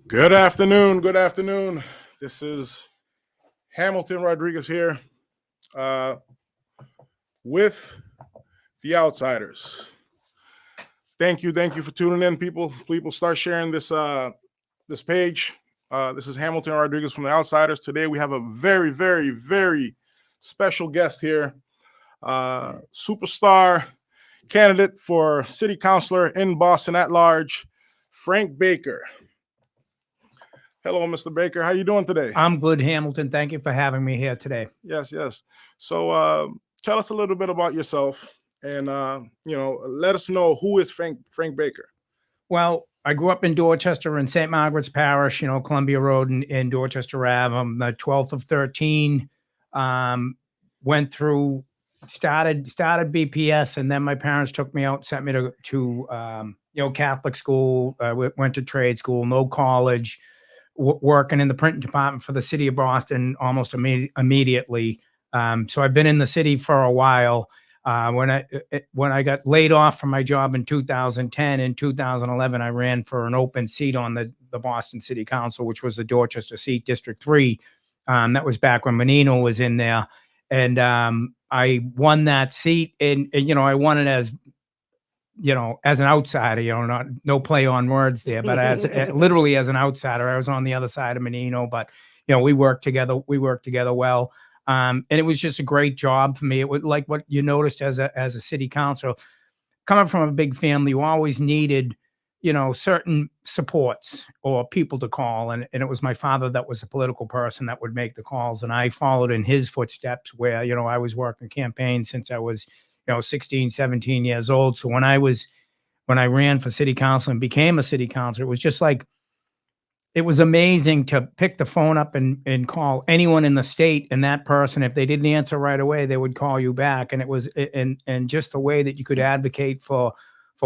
Good afternoon. Good afternoon. This is Hamilton Rodriguez here with The Outsiders. Thank you for tuning in, people. People start sharing this page. This is Hamilton Rodriguez from The Outsiders. Today we have a very special guest here, superstar candidate for city councilor in Boston at large, Frank Baker. Hello, Mr. Baker. How you doing today? I'm good, Hamilton. Thank you for having me here today. Yes. So tell us a little bit about yourself and, let us know who is Frank Baker. Well, I grew up in Dorchester in St. Margaret's Parish, Columbia Road in Dorchester Ave. I'm the 12th of 13. Went through, started BPS, and then my parents took me out, sent me to Catholic school. Went to trade school, no college. Working in the printing department for the city of Boston almost immediately. So I've been in the city for a while. When I got laid off from my job in 2010, in 2011, I ran for an open seat on the Boston City Council, which was the Dorchester seat, District 3. That was back when Menino was in there. And I won that seat, and I won it as an outsider, no play on words there, but as literally as an outsider. I was on the other side of Menino, but we worked together well. And it was just a great job for me. It was like what you noticed as a city councilor, coming from a big family, you always needed, certain supports or people to call. And it was my father that was a political person that would make the calls. And I followed in his footsteps where, I was working campaigns since I was 16, 17 years old. So when I ran for city council and became a city councilor, it was just like, it was amazing to pick the phone up and call anyone in the state, and that person, if they didn't answer right away, they would call you back. And it was, and just the way that you could advocate for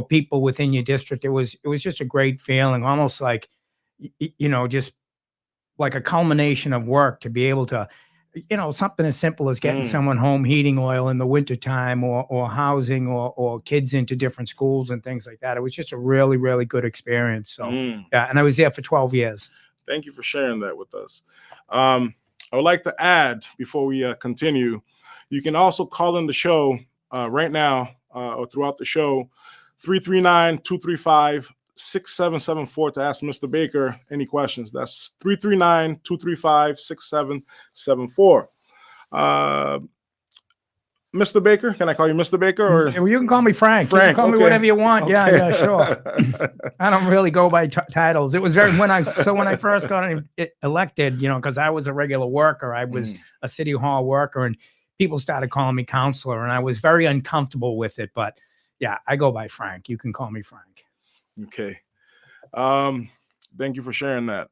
people within your district, it was just a great feeling, almost like, just like a culmination of work to be able to, something as simple as getting someone home heating oil in the wintertime, or housing, or kids into different schools and things like that. It was just a really, really good experience. So, yeah, and I was there for 12 years. Thank you for sharing that with us. I would like to add, before we continue, you can also call in the show right now or throughout the show, 339-235-6774 to ask Mr. Baker any questions. That's 339-235-6774. Mr. Baker, can I call you Mr. Baker? Or you can call me Frank. You can call me whatever you want. Okay. Yeah, sure. I don't really go by titles. It was when I first got elected, because I was a regular worker, I was a city hall worker, and people started calling me counselor, and I was very uncomfortable with it. But yeah, I go by Frank. You can call me Frank. Okay. Thank you for sharing that.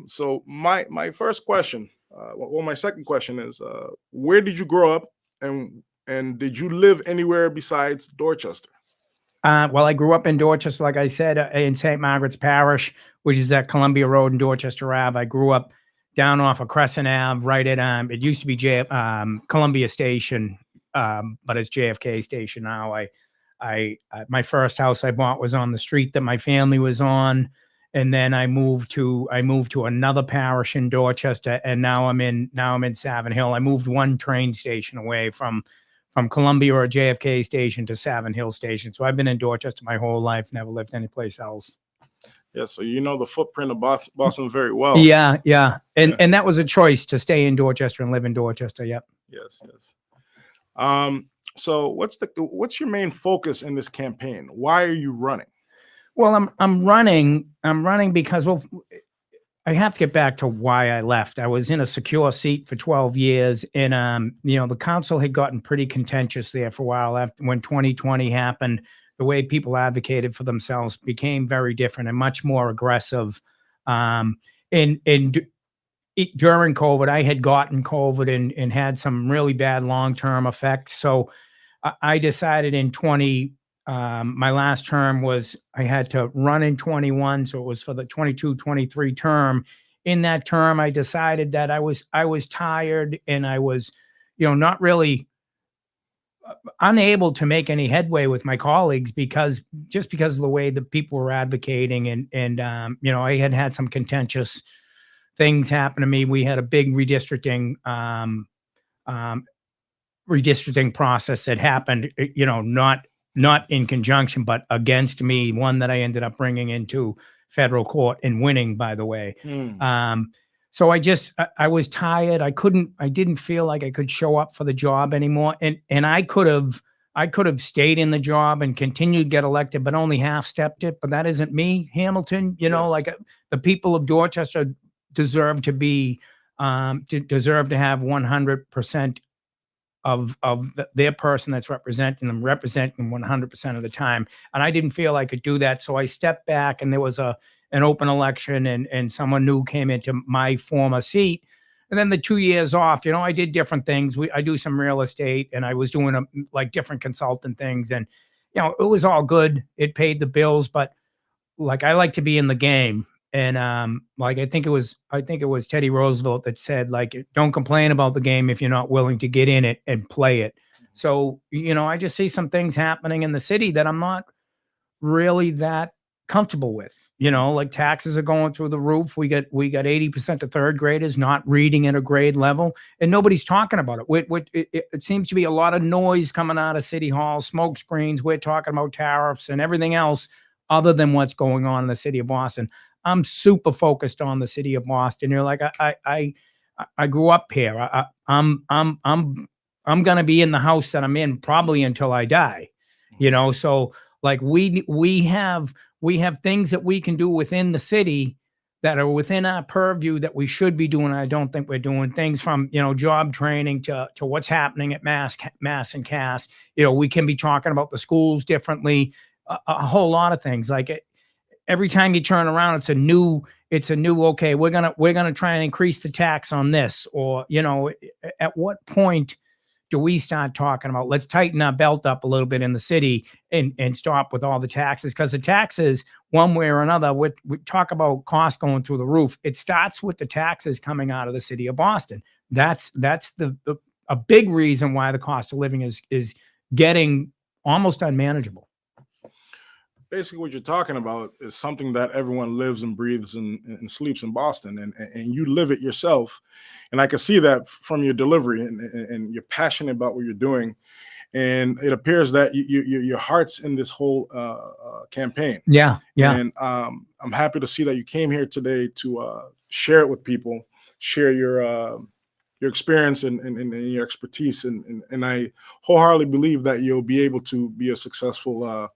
So my first question, my second question is, where did you grow up, and did you live anywhere besides Dorchester? Well, I grew up in Dorchester, like I said, in St. Margaret's Parish, which is at Columbia Road in Dorchester Ave. I grew up down off of Crescent Ave, right at it used to be Columbia Station, but it's JFK Station now. My first house I bought was on the street that my family was on, and then I moved to another parish in Dorchester, and now I'm in Savin Hill. I moved one train station away from Columbia or JFK Station to Savin Hill Station. So I've been in Dorchester my whole life, never lived anyplace else. Yeah, so the footprint of Boston very well. Yeah. And that was a choice to stay in Dorchester and live in Dorchester. Yep. Yes. So what's your main focus in this campaign? Why are you running? Well, I'm running because, well, I have to get back to why I left. I was in a secure seat for 12 years, and the council had gotten pretty contentious there for a while. After when 2020 happened, the way people advocated for themselves became very different and much more aggressive. And during COVID, I had gotten COVID and had some really bad long-term effects. So I decided in my last term was I had to run in 21. So it was for the 22-23 term. In that term, I decided that I was tired, and I was, not really unable to make any headway with my colleagues because of the way that people were advocating, and I had some contentious things happen to me. We had a big redistricting process that happened, not in conjunction, but against me, one that I ended up bringing into federal court and winning, by the way. So I was tired. I didn't feel like I could show up for the job anymore. And I could have stayed in the job and continued to get elected, but only half stepped it. But that isn't me, Hamilton. Yes. Like the people of Dorchester deserve to be, deserve to have 100% of their person that's representing them 100% of the time. And I didn't feel I could do that. So I stepped back, and there was an open election, and someone new came into my former seat. And then the 2 years off, I did different things. I do some real estate, and I was doing like different consultant things, and, it was all good. It paid the bills, but like, I like to be in the game. And like, I think it was Teddy Roosevelt that said, like, don't complain about the game if you're not willing to get in it and play it. So, I just see some things happening in the city that I'm not really that comfortable with. Like, taxes are going through the roof. We got 80% of third graders not reading at a grade level, and nobody's talking about it. It seems to be a lot of noise coming out of City Hall, smoke screens. We're talking about tariffs and everything else other than what's going on in the city of Boston. I'm super focused on the city of Boston. Like, I grew up here. I'm gonna be in the house that I'm in probably until I die. So like, we have things that we can do within the city that are within our purview that we should be doing. I don't think we're doing things from, job training to what's happening at Mass and Cass. We can be talking about the schools differently, a whole lot of things. Like, every time you turn around, it's a new, okay, we're gonna try and increase the tax on this, or, at what point do we start talking about, let's tighten our belt up a little bit in the city and stop with all the taxes? Because the taxes, one way or another, we talk about costs going through the roof. It starts with the taxes coming out of the city of Boston. That's a big reason why the cost of living is getting almost unmanageable. Basically, what you're talking about is something that everyone lives and breathes and sleeps in Boston, and you live it yourself. And I can see that from your delivery, and you're passionate about what you're doing. And it appears that your heart's in this whole campaign. Yeah. And I'm happy to see that you came here today to share it with people, share your experience and your expertise. And I wholeheartedly believe that you'll be able to be a successful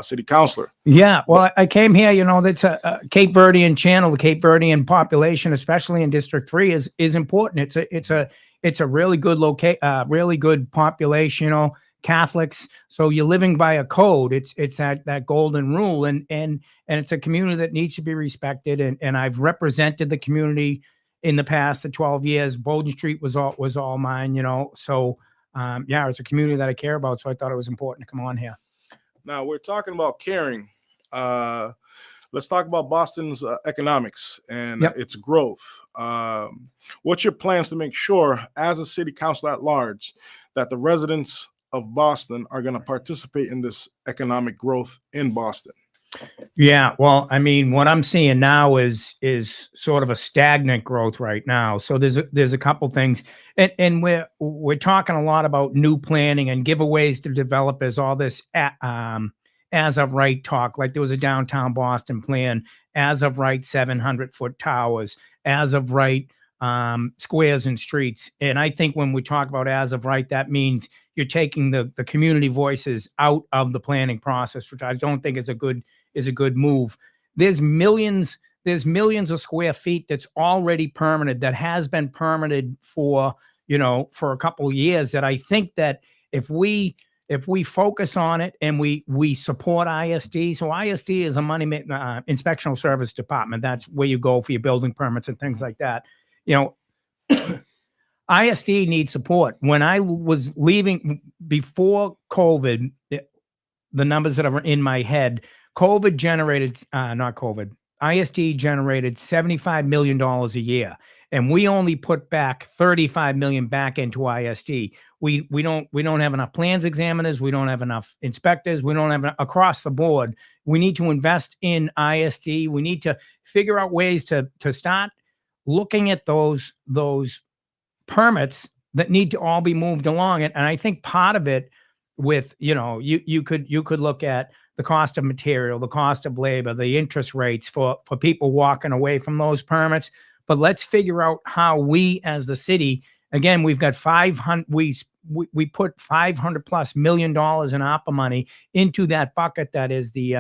city councilor. Yeah, well, I came here, that's a Cape Verdean channel. The Cape Verdean population, especially in District 3, is important. It's a really good really good population, Catholics. So you're living by a code. It's that golden rule, and it's a community that needs to be respected. And I've represented the community in the past, the 12 years. Bowden Street was all mine, So it's a community that I care about. So I thought it was important to come on here. Now, we're talking about caring. Let's talk about Boston's economics and its growth. What's your plans to make sure, as a city council at large, that the residents of Boston are going to participate in this economic growth in Boston? Yeah, well, I mean, what I'm seeing now is sort of a stagnant growth right now. So there's a couple things, and we're talking a lot about new planning and giveaways to developers. All this as of right talk, like there was a downtown Boston plan, as of right 700-foot towers, as of right squares and streets. And I think when we talk about as of right, that means you're taking the community voices out of the planning process, which I don't think is a good move. There's millions of square feet that's already permitted, that has been permitted for a couple of years, that I think that if we focus on it and we support ISD. So ISD is a money inspectional service department. That's where you go for your building permits and things like that. ISD needs support. When I was leaving before COVID, the numbers that are in my head, ISD generated $75 million a year. And we only put back $35 million back into ISD. We don't have enough plans examiners. We don't have enough inspectors. We don't have across the board. We need to invest in ISD. We need to figure out ways to start looking at those permits that need to all be moved along. And I think part of it with, you could look at the cost of material, the cost of labor, the interest rates for people walking away from those permits. But let's figure out how we as the city, again, we've got 500, we put $500+ million in ARPA money into that bucket that is the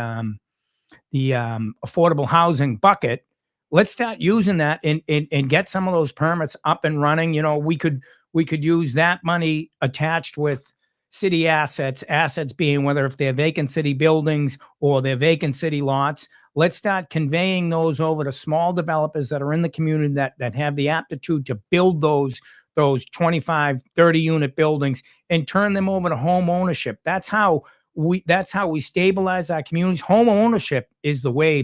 affordable housing bucket. Let's start using that and get some of those permits up and running. We could use that money attached with city assets being whether if they're vacant city buildings or they're vacant city lots. Let's start conveying those over to small developers that are in the community that have the aptitude to build those 25, 30 unit buildings and turn them over to home ownership. That's how we stabilize our communities. Home ownership is the way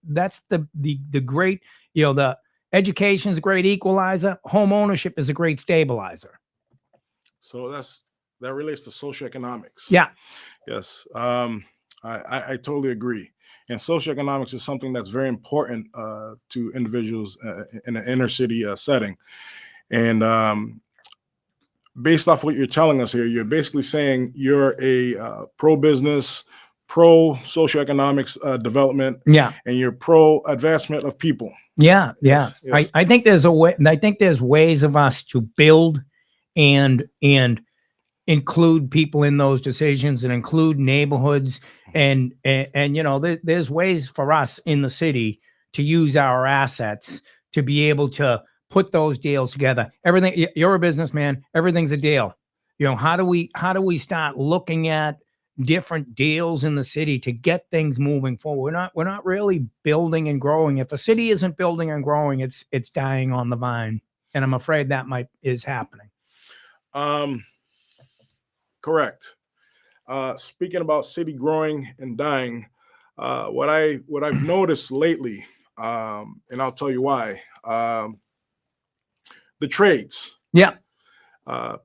that's the great, the education is a great equalizer. Home ownership is a great stabilizer. So that relates to socioeconomics. Yeah. Yes. I totally agree. And socioeconomics is something that's very important to individuals in an inner city setting. And based off what you're telling us here, you're basically saying you're a pro-business, pro-socioeconomics development, Yeah, and you're pro-advancement of people. yeah. Yes, yes. I think there's a way. I think there's ways of us to build and include people in those decisions and include neighborhoods and there's ways for us in the city to use our assets to be able to put those deals together. Everything, you're a businessman, everything's a deal. How do we start looking at different deals in the city to get things moving forward? We're not really building and growing. If a city isn't building and growing, it's dying on the vine. And I'm afraid that is happening. Correct. Speaking about city growing and dying, what I've noticed lately, and I'll tell you why. The trades. Yeah.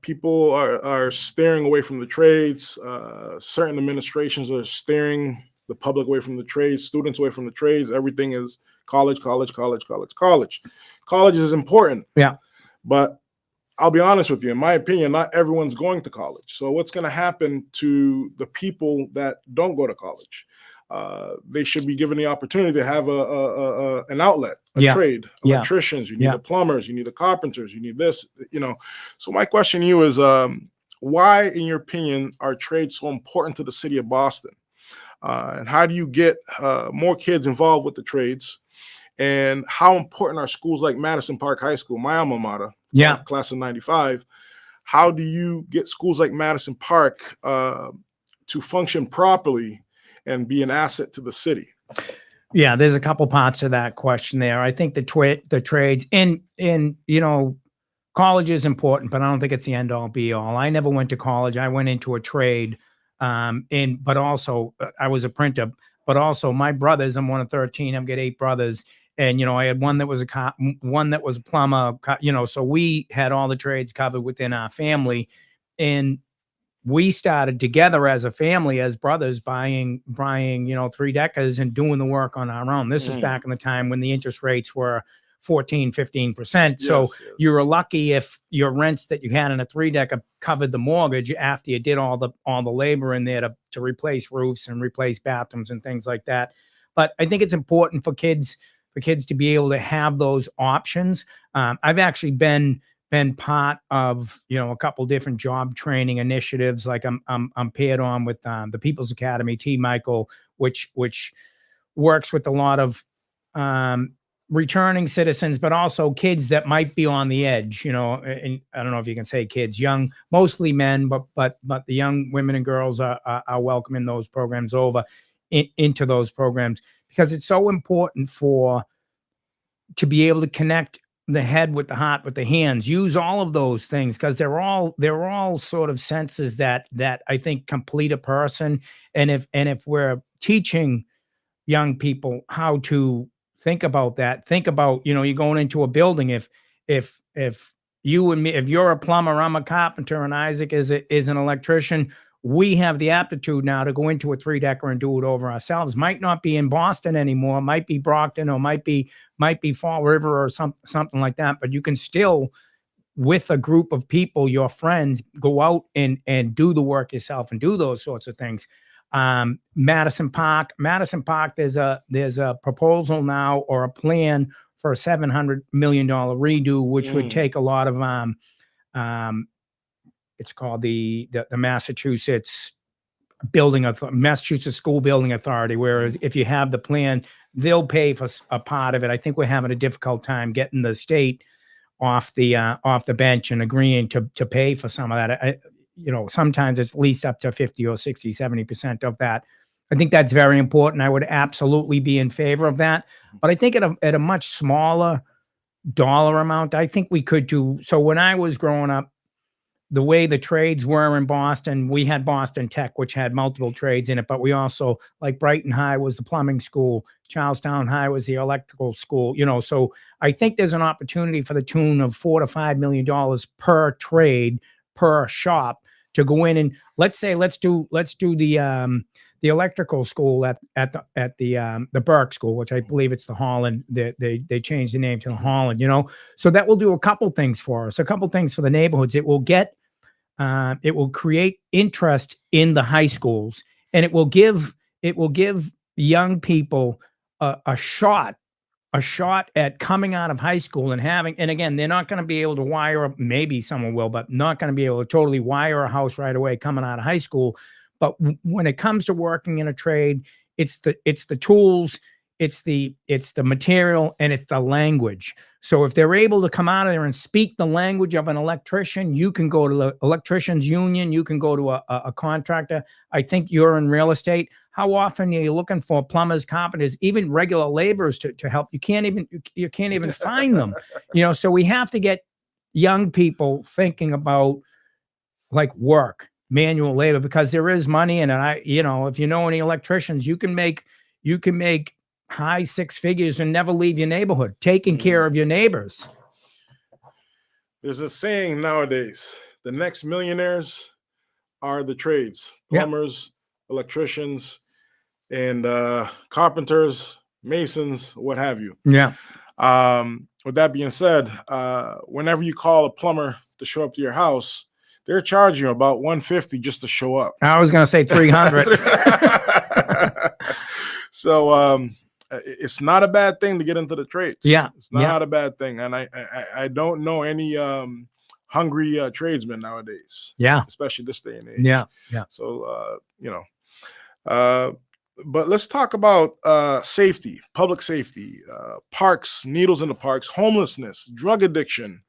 People are steering away from the trades. Certain administrations are steering the public away from the trades, students away from the trades. Everything is college. College is important. Yeah. But I'll be honest with you, in my opinion, not everyone's going to college. So what's going to happen to the people that don't go to college? They should be given the opportunity to have an outlet, a trade. Electricians, you need the plumbers, you need the carpenters, you need this, So my question to you is, why, in your opinion, are trades so important to the city of Boston? And how do you get more kids involved with the trades? And how important are schools like Madison Park High School, my alma mater, class of 95? How do you get schools like Madison Park to function properly and be an asset to the city? Yeah, there's a couple parts of that question there. I think the trades in college is important, but I don't think it's the end all be all. I never went to college. I went into a trade, but also I was a printer. But also my brothers, I'm one of 13. I've got 8 brothers. And, I had one that was a cop, one that was a plumber, so we had all the trades covered within our family. And we started together as a family, as brothers, buying 3-deckers and doing the work on our own. This was back in the time when the interest rates were 14, 15%. So you were lucky if your rents that you had in a 3-decker covered the mortgage after you did all the labor in there to replace roofs and replace bathrooms and things like that. But I think it's important for kids to be able to have those options. I've actually been part of a couple different job training initiatives. Like I'm paired on with the People's Academy, T. Michael, which works with a lot of returning citizens, but also kids that might be on the edge. And I don't know if you can say kids, young, mostly men, but the young women and girls are welcoming those programs over into those programs, because it's so important to be able to connect the head with the heart with the hands. Use all of those things, because they're all sort of senses that I think complete a person. And if we're teaching young people how to think about that, you're going into a building, if you and me, if you're a plumber, I'm a carpenter, and Isaac is an electrician, we have the aptitude now to go into a 3-decker and do it over ourselves. Might not be in Boston anymore, might be Brockton, or might be Fall River or something like that, but you can still, with a group of people, your friends, go out and do the work yourself and do those sorts of things. Madison Park, there's a proposal now, or a plan for a $700 million redo, which would take a lot of it's called the Massachusetts Massachusetts School Building Authority. Whereas if you have the plan, they'll pay for a part of it. I think we're having a difficult time getting the state off the bench and agreeing to pay for some of that. Sometimes it's at least up to 50 or 60, 70% of that. I think that's very important. I would absolutely be in favor of that. But I think at a much smaller dollar amount, I think we could do. So when I was growing up, the way the trades were in Boston, we had Boston Tech, which had multiple trades in it, but we also, like Brighton High was the plumbing school, Charlestown High was the electrical school, so I think there's an opportunity for the tune of $4 to $5 million per trade, per shop, to go in and let's do the electrical school at the Burke School, which I believe it's the Holland. They changed the name to the Holland, so that will do a couple things for us, a couple things for the neighborhoods. It will create interest in the high schools, and it will give young people a shot at coming out of high school and again, they're not going to be able to wire, maybe someone will, but not going to be able to totally wire a house right away coming out of high school. But when it comes to working in a trade, it's the tools, it's the material, and it's the language. So if they're able to come out of there and speak the language of an electrician, you can go to the electricians union, you can go to a contractor. I think you're in real estate. How often are you looking for plumbers, carpenters, even regular laborers to help? You can't even find them. So we have to get young people thinking about like work, manual labor, because there is money in it. If you know any electricians, you can make high 6 figures and never leave your neighborhood, taking care of your neighbors. There's a saying nowadays, the next millionaires are the trades, plumbers, electricians, and carpenters, masons, what have you. Yeah. With that being said, whenever you call a plumber to show up to your house, they're charging you about $150 just to show up. I was going to say $300. So it's not a bad thing to get into the trades. Yeah, it's not a bad thing, and I don't know any hungry tradesmen nowadays. Yeah, especially this day and age. Yeah. So but let's talk about safety, public safety, parks, needles in the parks, homelessness, drug addiction.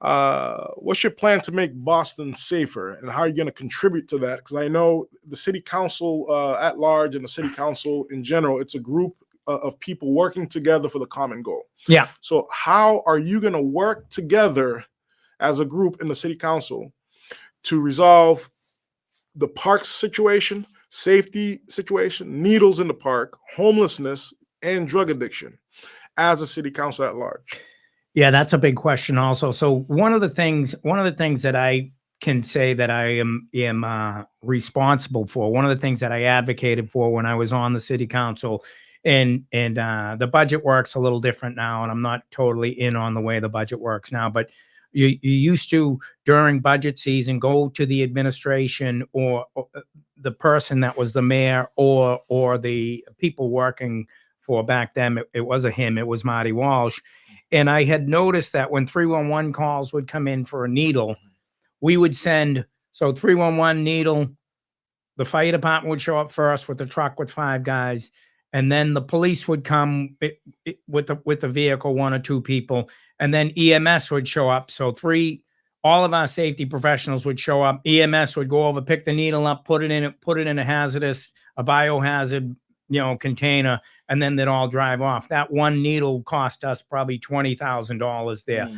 What's your plan to make Boston safer, and how are you going to contribute to that? Because I know the city council at large and the city council in general, it's a group of people working together for the common goal. Yeah. So how are you going to work together as a group in the city council to resolve the parks situation, safety situation, needles in the park, homelessness, and drug addiction as a city council at large? Yeah, that's a big question also. So one of the things that I can say that I am responsible for, one of the things that I advocated for when I was on the city council, and the budget works a little different now, and I'm not totally in on the way the budget works now, but you used to, during budget season, go to the administration or the person that was the mayor or the people working for, back then it was Marty Walsh. And I had noticed that when 311 calls would come in for a needle, we would send, 311 needle, the fire department would show up first with a truck with 5 guys, and then the police would come with the vehicle, 1 or 2 people, and then EMS would show up. So all of our safety professionals would show up. EMS would go over, pick the needle up, put it in a biohazard, container, and then they'd all drive off. That one needle cost us probably $20,000 there.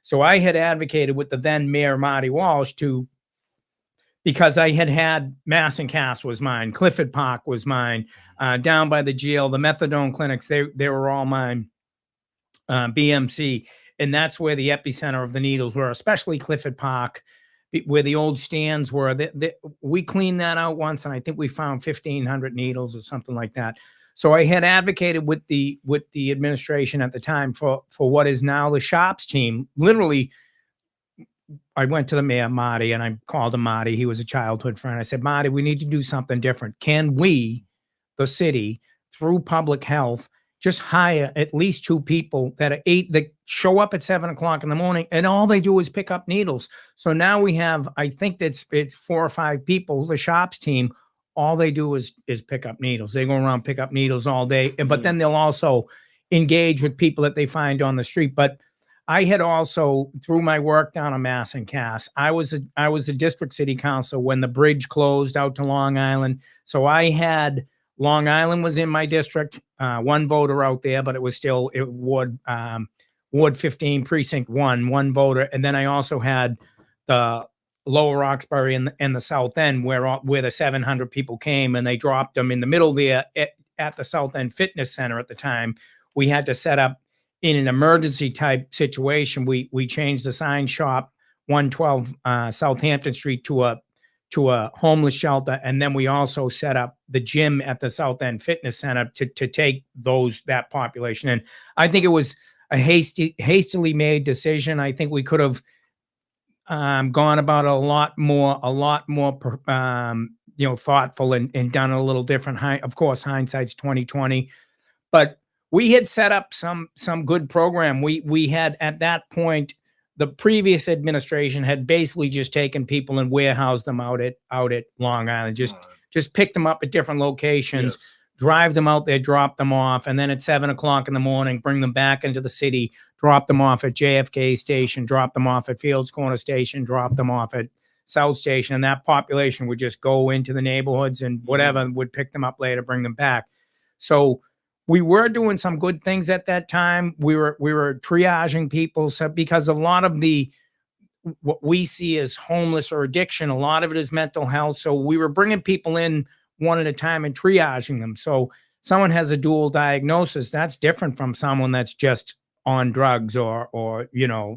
So I had advocated with the then mayor, Marty Walsh, because I had Mass and Cass was mine, Clifford Park was mine, down by the jail, the methadone clinics, they were all mine, BMC. and that's where the epicenter of the needles were, especially Clifford Park, where the old stands were. We cleaned that out once, and I think we found 1,500 needles or something like that. So I had advocated with the administration at the time for what is now the shops team. Literally, I went to the mayor, Marty, and I called him Marty. He was a childhood friend. I said, Marty, we need to do something different. Can we, the city, through public health, just hire at least 2 people that show up at 7 o'clock in the morning, and all they do is pick up needles. So now we have, I think it's 4 or 5 people, the shops team. All they do is pick up needles. They go around, pick up needles all day, but then they'll also engage with people that they find on the street. But I had also, through my work down on Mass and Cass, I was a district city council when the bridge closed out to Long Island. So I had Long Island was in my district, 1 voter out there, but it was still Ward 15, Precinct 1 voter. And then I also had the Lower Roxbury and the South End, where the 700 people came, and they dropped them in the middle there at the South End Fitness Center at the time. We had to set up in an emergency type situation. We changed the sign shop 112 Southampton Street to a homeless shelter, and then we also set up the gym at the South End Fitness Center to take that population. And I think it was a hastily made decision. I think we could have gone about a lot more thoughtful and done a little different. Of course, hindsight's 2020, but we had set up some good program. We had, at that point, the previous administration had basically just taken people and warehoused them out at Long Island, just pick them up at different locations, yes, drive them out there, drop them off, and then at 7 o'clock in the morning, bring them back into the city, drop them off at JFK Station, drop them off at Fields Corner Station, drop them off at South Station, and that population would just go into the neighborhoods and whatever, would pick them up later, bring them back. So we were doing some good things at that time. We were triaging people, so because a lot of what we see as homeless or addiction, a lot of it is mental health. So we were bringing people in one at a time and triaging them. So someone has a dual diagnosis, that's different from someone that's just on drugs, or you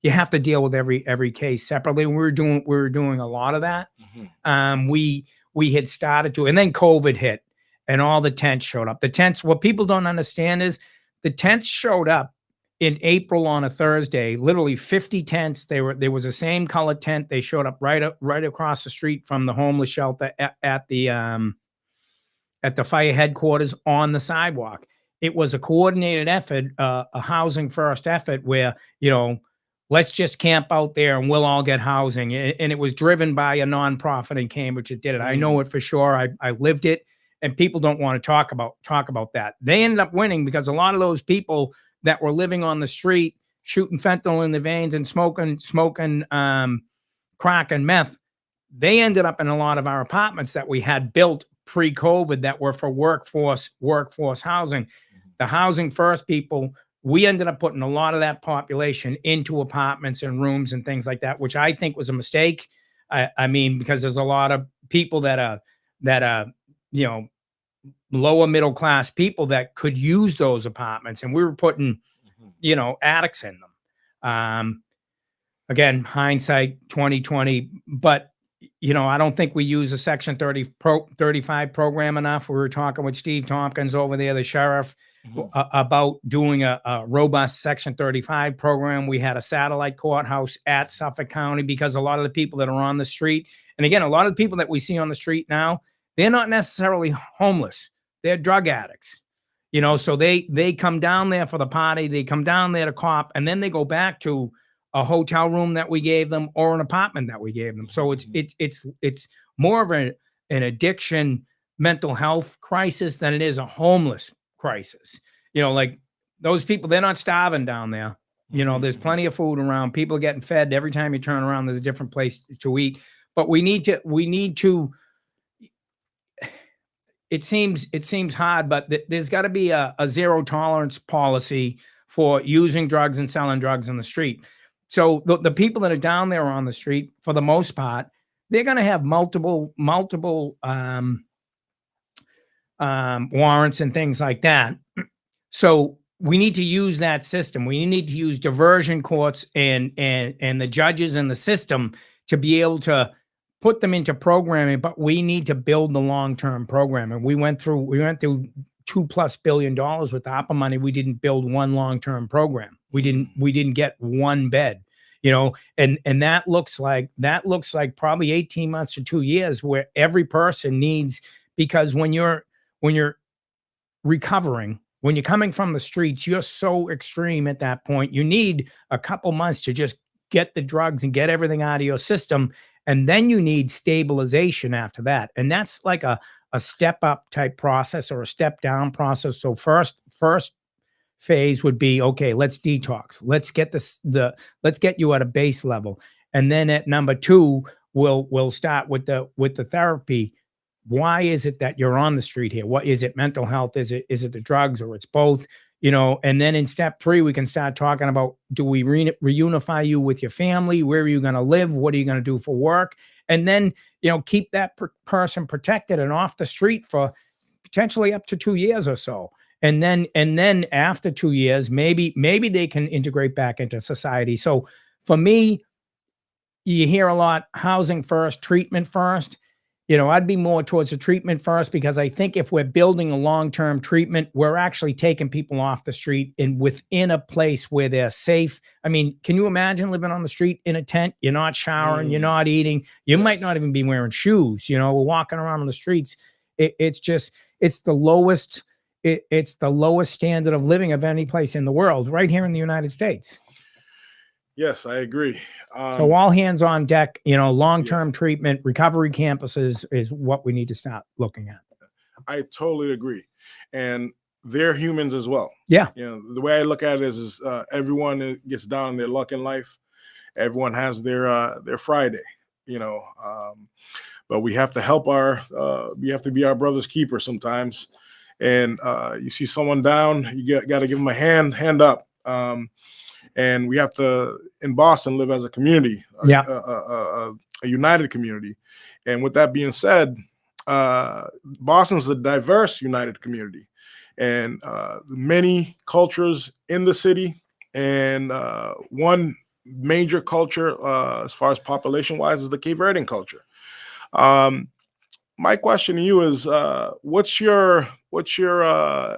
have to deal with every case separately. We were doing a lot of that. Mm-hmm. We had started to, and then COVID hit and all the tents showed up. The tents, what people don't understand is the tents showed up in April on a Thursday, literally 50 tents. There was the same color tent. They showed up right across the street from the homeless shelter at the fire headquarters on the sidewalk. It was a coordinated effort, a housing first effort where, let's just camp out there and we'll all get housing. And it was driven by a nonprofit in Cambridge that did it. I know it for sure. I lived it, and people don't want to talk about that. They ended up winning because a lot of those people that were living on the street, shooting fentanyl in the veins and smoking crack and meth, they ended up in a lot of our apartments that we had built pre-COVID that were for workforce housing. The housing first people, we ended up putting a lot of that population into apartments and rooms and things like that, which I think was a mistake. I mean, because there's a lot of people that are lower middle class people that could use those apartments, and we were putting attics in them. Again, hindsight 2020, but I don't think we use a Section 35 program enough. We were talking with Steve Tompkins over there, the sheriff, about doing a robust Section 35 program. We had a satellite courthouse at Suffolk County because a lot of the people that are on the street, and again, a lot of the people that we see on the street now, they're not necessarily homeless. They're drug addicts, so they come down there for the party. They come down there to cop, and then they go back to a hotel room that we gave them or an apartment that we gave them. So it's more of an addiction, mental health crisis than it is a homeless crisis. Like those people, they're not starving down there. There's plenty of food around. People are getting fed. Every time you turn around, there's a different place to eat. But we need to. It seems hard, but there's got to be a zero tolerance policy for using drugs and selling drugs on the street. So the people that are down there on the street, for the most part, they're going to have multiple warrants and things like that. So we need to use that system. We need to use diversion courts and the judges in the system to be able to put them into programming, but we need to build the long-term program. And we went through $2+ billion with ARPA money. We didn't build one long-term program. We didn't get one bed, you know, and that looks like probably 18 months to 2 years where every person needs, because when you're recovering, when you're coming from the streets, you're so extreme at that point. You need a couple months to just get the drugs and get everything out of your system. And then you need stabilization after that. And that's like a step up type process or a step down process. So first phase would be, okay, let's detox. Let's get let's get you at a base level. And then at number 2, we'll start with the therapy. Why is it that you're on the street here? What is it? Mental health? Is it the drugs, or it's both? You know, and then in step 3, we can start talking about, do we reunify you with your family? Where are you going to live? What are you going to do for work? And then, you know, keep that person protected and off the street for potentially up to 2 years or so. And then after 2 years, maybe they can integrate back into society. So for me, you hear a lot, housing first, treatment first. You know, I'd be more towards the treatment first, because I think if we're building a long-term treatment, we're actually taking people off the street and within a place where they're safe. I mean, can you imagine living on the street in a tent? You're not showering, you're not eating, you might not even be wearing shoes. You know, we're walking around on the streets. It's the lowest standard of living of any place in the world, right here in the United States. Yes, I agree. So all hands on deck, you know, long-term treatment, recovery campuses is what we need to start looking at. I totally agree. And they're humans as well. Yeah. You know, the way I look at it is everyone gets down on their luck in life. Everyone has their Friday, you know, but we have to help we have to be our brother's keeper sometimes. And you see someone down, you got to give them a hand up. And we have to, in Boston, live as a community, a united community. And with that being said, Boston's a diverse, united community, and many cultures in the city. And one major culture, as far as population-wise, is the Cape Verdean culture. My question to you is, what's your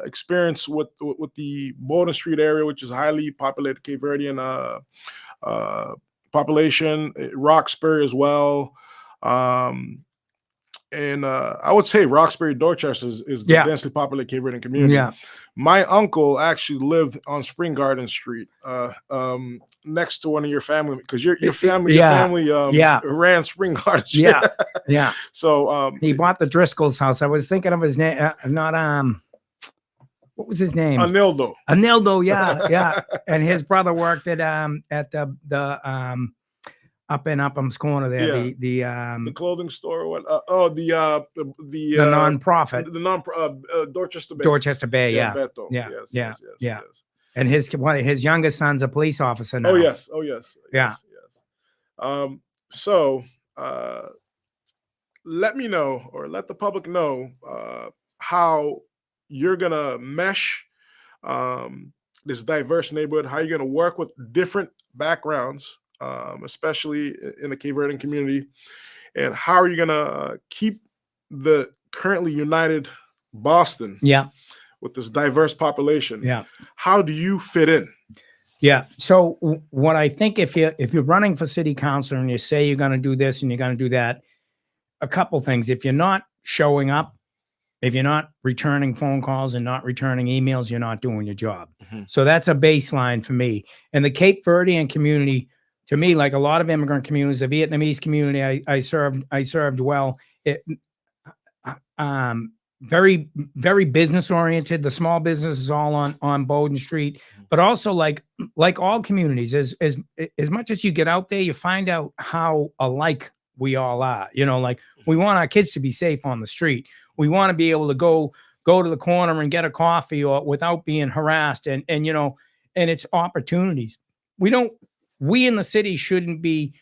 experience with the Bowdoin Street area, which is a highly populated Cape Verdean population, Roxbury as well, and I would say Roxbury, Dorchester is the densely populated Cape Verdean community. Yeah. My uncle actually lived on Spring Garden Street, next to one of your family, because your family ran Spring Garden Street. Yeah. So he bought the Driscoll's house. I was thinking of his name, what was his name? Anildo. Anildo, yeah. And his brother worked at the up in Upham's Corner there, the clothing store. What? The nonprofit, Dorchester Bay. Yeah. Beto. Yes. And his youngest son's a police officer now. Oh yes. Yeah. So let me know, or let the public know, how you're gonna mesh this diverse neighborhood, how you're gonna work with different backgrounds, especially in the Cape Verdean community, and how are you gonna keep the currently united Boston with this diverse population? How do you fit in? So what I think, if you're running for city council and you say you're going to do this and you're going to do that, a couple things. If you're not showing up, if you're not returning phone calls and not returning emails, you're not doing your job. So that's a baseline for me. And the Cape Verdean community, to me, like a lot of immigrant communities, the Vietnamese community I served well. Very, very business oriented. The small business is all on Bowdoin Street, but also like all communities, as much as you get out there, you find out how alike we all are. You know, like we want our kids to be safe on the street. We want to be able to go to the corner and get a coffee or without being harassed, and you know, and it's opportunities. We in the city shouldn't be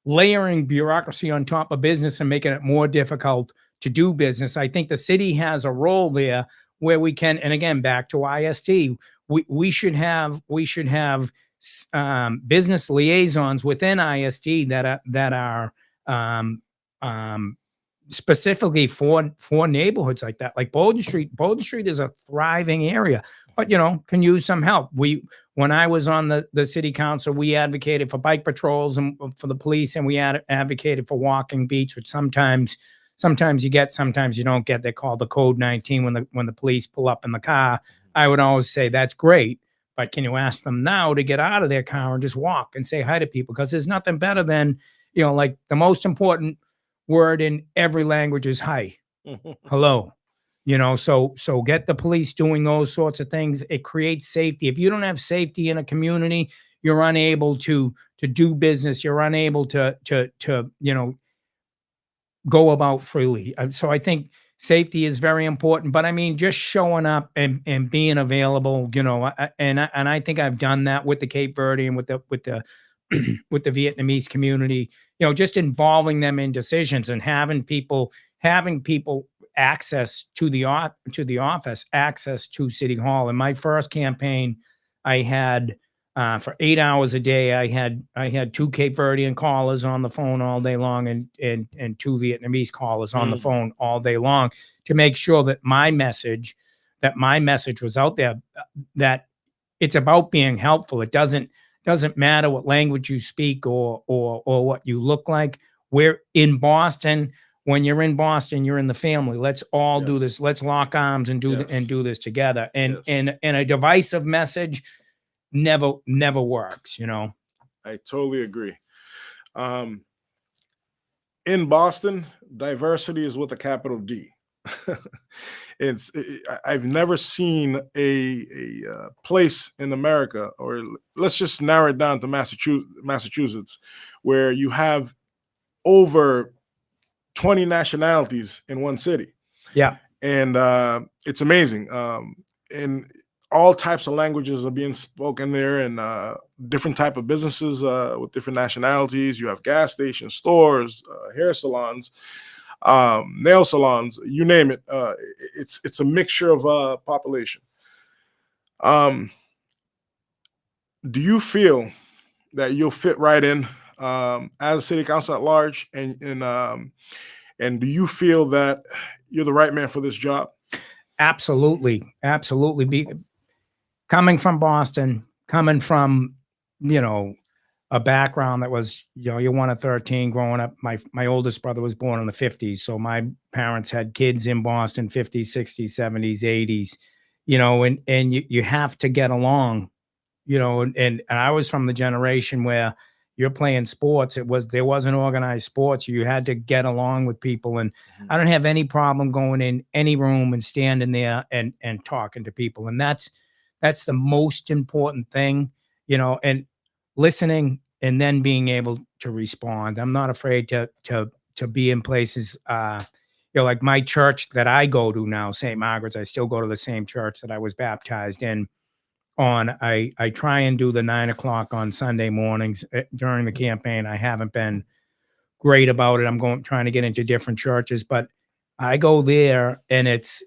layering bureaucracy on top of business and making it more difficult to do business. I think the city has a role there where we can, and again, back to ISD, we should have business liaisons within ISD that are specifically for neighborhoods like that. Like Bowden Street is a thriving area, but can use some help. When I was on the city council, we advocated for bike patrols and for the police, and we advocated for walking beats, which sometimes you get, sometimes you don't get. They call the code 19 when the police pull up in the car. I would always say that's great, but can you ask them now to get out of their car and just walk and say hi to people? Because there's nothing better than, like the most important word in every language is hi, hello. So get the police doing those sorts of things. It creates safety. If you don't have safety in a community, you're unable to do business. You're unable to go about freely. So I think safety is very important. But I mean, just showing up and being available. And I think I've done that with the Cape Verde and with the with the Vietnamese community. Just involving them in decisions and having people access to the office, access to City Hall. In my first campaign, I had for 8 hours a day, I had 2 Cape Verdean callers on the phone all day long and 2 Vietnamese callers on the phone all day long to make sure that my message was out there, that it's about being helpful. It doesn't matter what language you speak or what you look like. We're in Boston. When you're in Boston, you're in the family. Let's all do this. Let's lock arms and do this together. And a divisive message never works. I totally agree. In Boston, diversity is with a capital D. I've never seen a place in America, or let's just narrow it down to Massachusetts, where you have over 20 nationalities in one city. Yeah. And it's amazing. And all types of languages are being spoken there, and different type of businesses with different nationalities. You have gas stations, stores, hair salons, nail salons, you name it. It's a mixture of population. Do you feel that you'll fit right in as a city council at large, and do you feel that you're the right man for this job? Absolutely. Coming from Boston, coming from a background that was, you're one of 13 growing up. My oldest brother was born in the 50s. So my parents had kids in Boston, 50s, 60s, 70s, 80s, and you have to get along, and I was from the generation where you're playing sports. There wasn't organized sports. You had to get along with people. And I don't have any problem going in any room and standing there and talking to people. And that's the most important thing, and listening and then being able to respond. I'm not afraid to be in places, like my church that I go to now, St. Margaret's. I still go to the same church that I was baptized in. I try and do the 9 o'clock on Sunday mornings during the campaign. I haven't been great about it. I'm trying to get into different churches, but I go there, and it's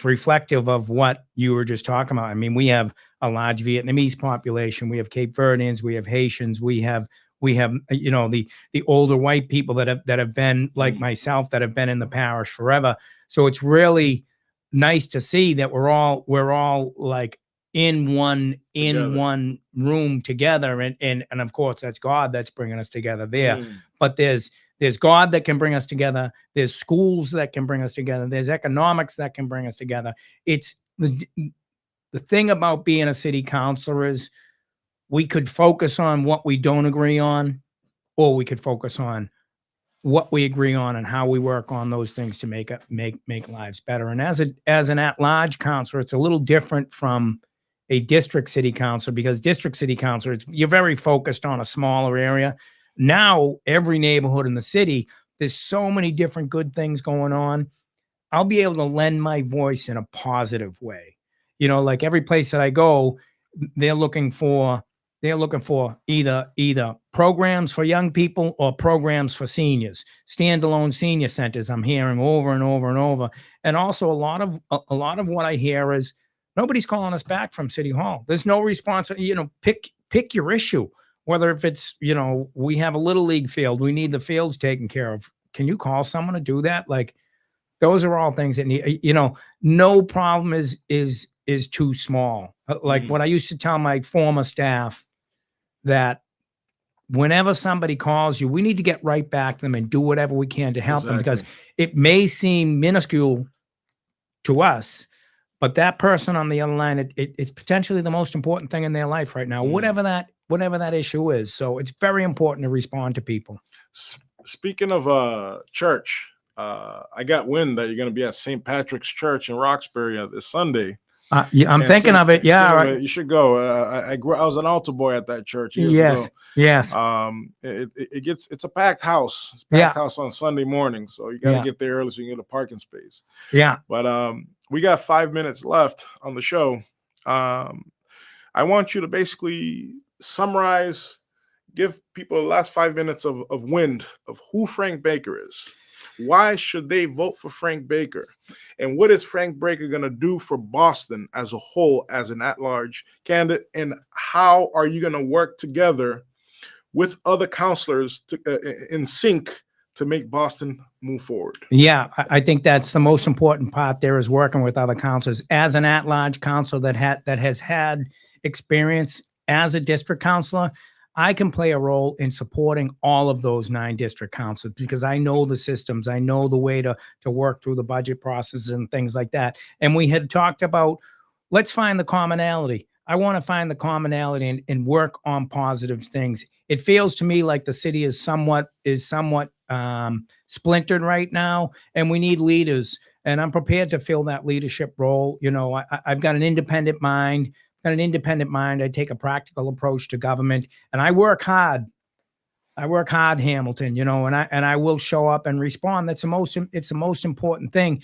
reflective of what you were just talking about. I mean, we have a large Vietnamese population. We have Cape Verdeans. We have Haitians. We have the older white people that have been like myself, that have been in the parish forever. So it's really nice to see that we're all like in one room together, and of course that's God that's bringing us together there. But there's God that can bring us together. There's schools that can bring us together. There's economics that can bring us together. It's the thing about being a city councilor is we could focus on what we don't agree on, or we could focus on what we agree on and how we work on those things to make lives better. And as an at-large councilor, it's a little different from a district city councilor, because district city councilor, you're very focused on a smaller area. Now, every neighborhood in the city, there's so many different good things going on. I'll be able to lend my voice in a positive way. Like every place that I go, they're looking for they're looking for either programs for young people or programs for seniors, standalone senior centers. I'm hearing over and over and over. And also a lot of what I hear is nobody's calling us back from City Hall. There's no response. Pick your issue, whether if it's, we have a little league field, we need the fields taken care of. Can you call someone to do that? Like, those are all things that need, no problem is too small. Like what I used to tell my former staff, that whenever somebody calls you, we need to get right back to them and do whatever we can to help them, because it may seem minuscule to us, but that person on the other line, it's potentially the most important thing in their life right now, whatever that issue is. So it's very important to respond to people. Speaking of church, I got wind that you're going to be at St. Patrick's Church in Roxbury this Sunday. Yeah, I'm thinking of it. Yeah, right. You should go. I was an altar boy at that church years ago. Yes. It's a packed house. It's a packed house on Sunday morning, so you got to get there early so you can get a parking space. Yeah. But we got 5 minutes left on the show. I want you to basically summarize, give people the last 5 minutes of wind of who Frank Baker is. Why should they vote for Frank Baker? And what is Frank Baker going to do for Boston as a whole, as an at-large candidate? And how are you going to work together with other counselors in sync to make Boston move forward? Yeah, I think that's the most important part there, is working with other counselors. As an at-large counselor that has had experience as a district counselor, I can play a role in supporting all of those 9 district councils, because I know the systems. I know the way to work through the budget process and things like that. And we had talked about, let's find the commonality. I want to find the commonality and work on positive things. It feels to me like the city is somewhat splintered right now, and we need leaders. And I'm prepared to fill that leadership role. I've got an independent mind. I take a practical approach to government, and I work hard. Hamilton, and I will show up and respond. It's the most important thing.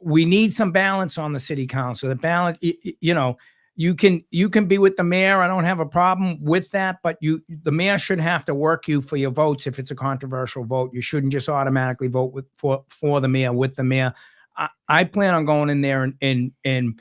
We need some balance on the city council. The balance, you can be with the mayor. I don't have a problem with that, but the mayor should have to work you for your votes. If it's a controversial vote, you shouldn't just automatically vote for the mayor, with the mayor. I plan on going in there and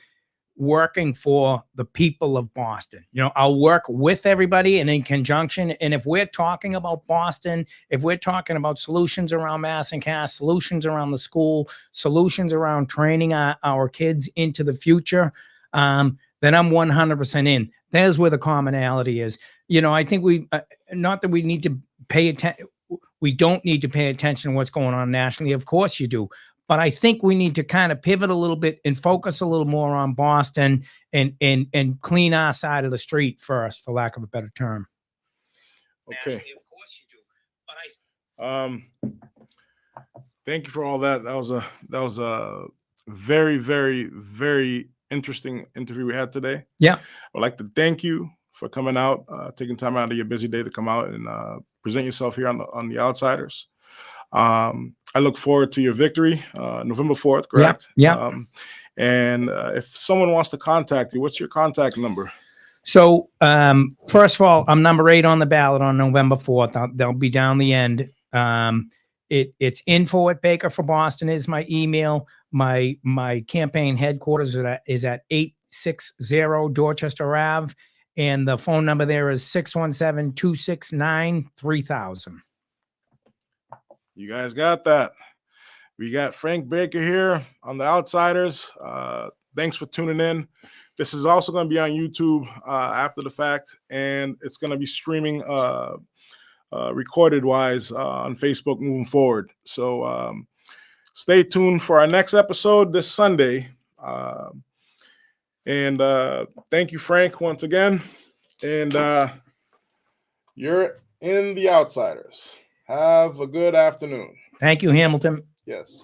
working for the people of Boston. I'll work with everybody and in conjunction. And if we're talking about Boston, if we're talking about solutions around mass and cast, solutions around the school, solutions around training our kids into the future, then I'm 100% in. There's where the commonality is. I think not that we need to pay attention. We don't need to pay attention to what's going on nationally. Of course you do. But I think we need to kind of pivot a little bit and focus a little more on Boston and clean our side of the street first, for lack of a better term. Okay. Of course you do. Thank you for all that. That was a very, very, very interesting interview we had today. Yeah. I'd like to thank you for coming out, taking time out of your busy day to come out and present yourself here on the Outsiders. I look forward to your victory, November 4th, correct? Yeah. And if someone wants to contact you, what's your contact number? So, first of all, I'm number 8 on the ballot on November 4th. They'll be down the end. It's info@Baker4Boston is my email. My campaign headquarters is at 860 Dorchester Ave. And the phone number there is 617-269-3000. You guys got that. We got Frank Baker here on the Outsiders. Thanks for tuning in. This is also going to be on YouTube after the fact, and it's going to be streaming recorded wise on Facebook moving forward. So stay tuned for our next episode this Sunday. And thank you, Frank, once again. And you're in the Outsiders. Have a good afternoon. Thank you, Hamilton. Yes.